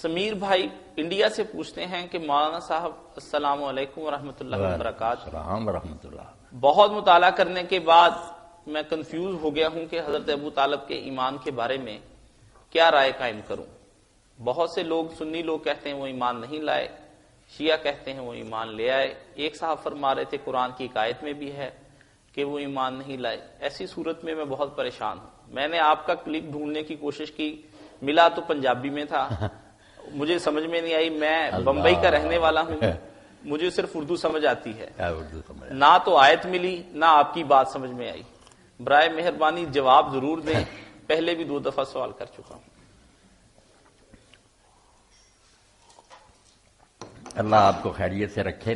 سمیر بھائی انڈیا سے پوچھتے ہیں کہ مولانا صاحب السلام علیکم ورحمۃ اللہ وبرکاتہ. السلام ورحمۃ اللہ. بہت مطالعہ کرنے کے بعد میں کنفیوز ہو گیا ہوں کہ حضرت ابو طالب کے ایمان کے بارے میں کیا رائے قائم کروں. بہت سے لوگ سنی لوگ کہتے ہیں وہ ایمان نہیں لائے، شیعہ کہتے ہیں وہ ایمان لے آئے. ایک صاحب فرما رہے تھے قرآن کی ایک آیت میں بھی ہے کہ وہ ایمان نہیں لائے. ایسی صورت میں بہت پریشان ہوں. میں نے آپ کا کلپ ڈھونڈنے کی کوشش کی، ملا تو پنجابی میں تھا، مجھے سمجھ میں نہیں آئی. میں بمبئی کا رہنے والا ہوں، مجھے صرف اردو سمجھ آتی ہے، نہ تو آیت ملی نہ آپ کی بات سمجھ میں آئی. برائے مہربانی جواب ضرور دیں. پہلے بھی 2 دفعہ سوال کر چکا ہوں. اللہ آپ کو خیریت سے رکھے.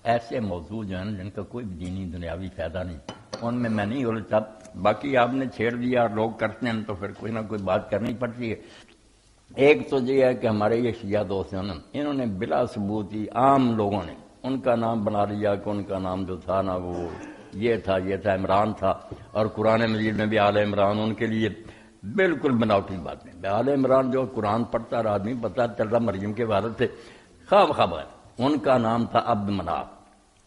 ایسے موضوع جو ہیں جن کا کوئی دینی دنیاوی فائدہ نہیں، ان میں نہیں الجھتا. باقی آپ نے چھیڑ دیا اور لوگ کرتے ہیں تو پھر کوئی نہ کوئی بات کرنی پڑتی ہے. ایک تو یہ ہے کہ ہمارے یہ شیعہ دوست ہیں نا، انہوں نے بلا ثبوت ہی عام لوگوں نے ان کا نام بنا لیا کہ ان کا نام جو تھا نا وہ یہ تھا عمران تھا، اور قرآن مجید میں بھی آل عمران ان کے لیے بالکل بناوٹی باتیں. آل عمران جو قرآن پڑھتا رہا آدمی پتہ چل رہا مریم کے والد تھے، خواب خبر ان کا نام تھا عبد مناف.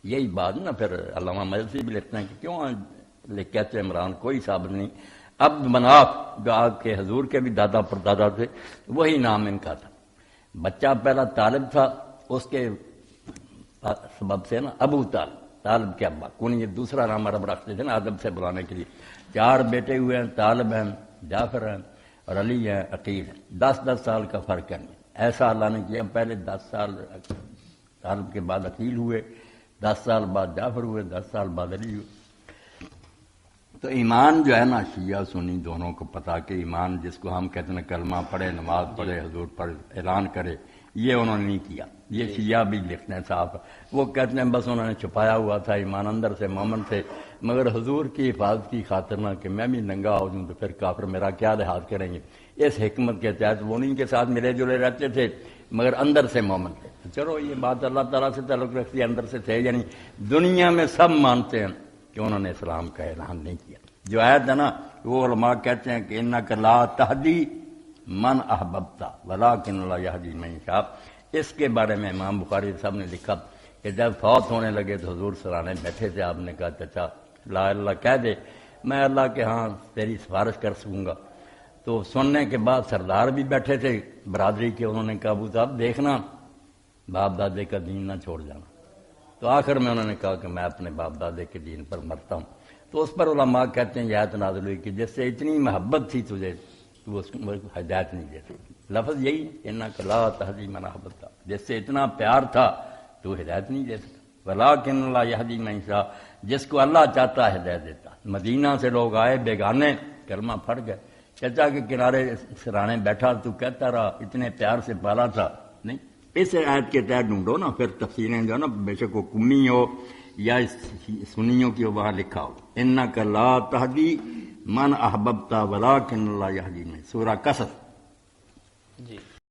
یہی بات نا پھر علامہ مجلسی بھی لکھتے ہیں کہ کیوں کہتے عمران، کوئی ثابت نہیں. عبد مناف جو آپ کے حضور کے بھی دادا پردادا تھے وہی نام ان کا تھا. بچہ پہلا طالب تھا، اس کے سبب سے نا ابو طالب کے ابا کون یہ دوسرا نام عرب رکھتے تھے نا ادب سے بلانے کے لیے. 4 بیٹے ہوئے ہیں، طالب ہیں، جعفر ہیں اور علی ہیں، عقیل ہیں. 10 سال کا فرق ہے. ایسا اللہ نے کیا، پہلے 10 سال طالب کے بعد عقیل ہوئے، 10 سال بعد جعفر ہوئے، 10 سال بعد علی ہوئے. تو ایمان جو ہے نا شیعہ سنی دونوں کو پتا کہ ایمان جس کو ہم کہتے ہیں کلمہ پڑھے، نماز پڑھے، حضور پر اعلان کرے، یہ انہوں نے نہیں کیا. یہ شیعہ بھی لکھتے ہیں صاحب، وہ کہتے ہیں بس انہوں نے چھپایا ہوا تھا ایمان اندر سے مومن تھے، مگر حضور کی حفاظت کی خاطر نہ کہ میں بھی ننگا ہو جاؤں تو پھر کافر میرا کیا لحاظ کریں گے. اس حکمت کے تحت وہ ان کے ساتھ ملے جلے رہتے تھے مگر اندر سے مومن تھے. چلو یہ بات اللہ تعالیٰ سے تعلق رکھتی ہے، اندر سے تھے. یعنی دنیا میں سب مانتے ہیں کہ انہوں نے اسلام کا اعلان نہیں کیا. جو آیت ہے نا وہ علماء کہتے ہیں کہ انک لا تہدی من احببت ولکن اللہ یہدی من یشاء. اس کے بارے میں امام بخاری صاحب نے لکھا کہ جب فوت ہونے لگے تو حضور سرانے بیٹھے تھے. آپ نے کہا چچا لا اللہ کہہ دے، میں اللہ کے ہاں تیری سفارش کر سکوں گا. تو سننے کے بعد سردار بھی بیٹھے تھے برادری کے، انہوں نے کہا ابو صاحب دیکھنا باپ دادے کا دین نہ چھوڑ جانا. تو آخر میں انہوں نے کہا کہ میں اپنے باپ دادے کے دین پر مرتا ہوں. تو اس پر علماء کہتے ہیں یہ آیت نازل ہوئی کہ جس سے اتنی محبت تھی تجھے تو اس کو ہدایت نہیں دے سکتی. لفظ یہی انک لا تہدی من احببت، جس سے اتنا پیار تھا تو ہدایت نہیں دے سکتا. ولکن اللہ یہدی من یشاء، جس کو اللہ چاہتا ہے ہدایت دیتا. مدینہ سے لوگ آئے بیگانے، کلمہ پھٹ گئے. چچا کے کنارے سرانے بیٹھا تو کہتا رہا اتنے پیار سے پالا تھا. نہیں، اس آیت کے تحت ڈھونڈو نا پھر تفسیریں جو نا، بے شک وہ کمی ہو یا سنیوں کی وہاں لکھا ہو انک لا تہدی من احببت ولکن اللہ یہدی من. سورہ قصص. جی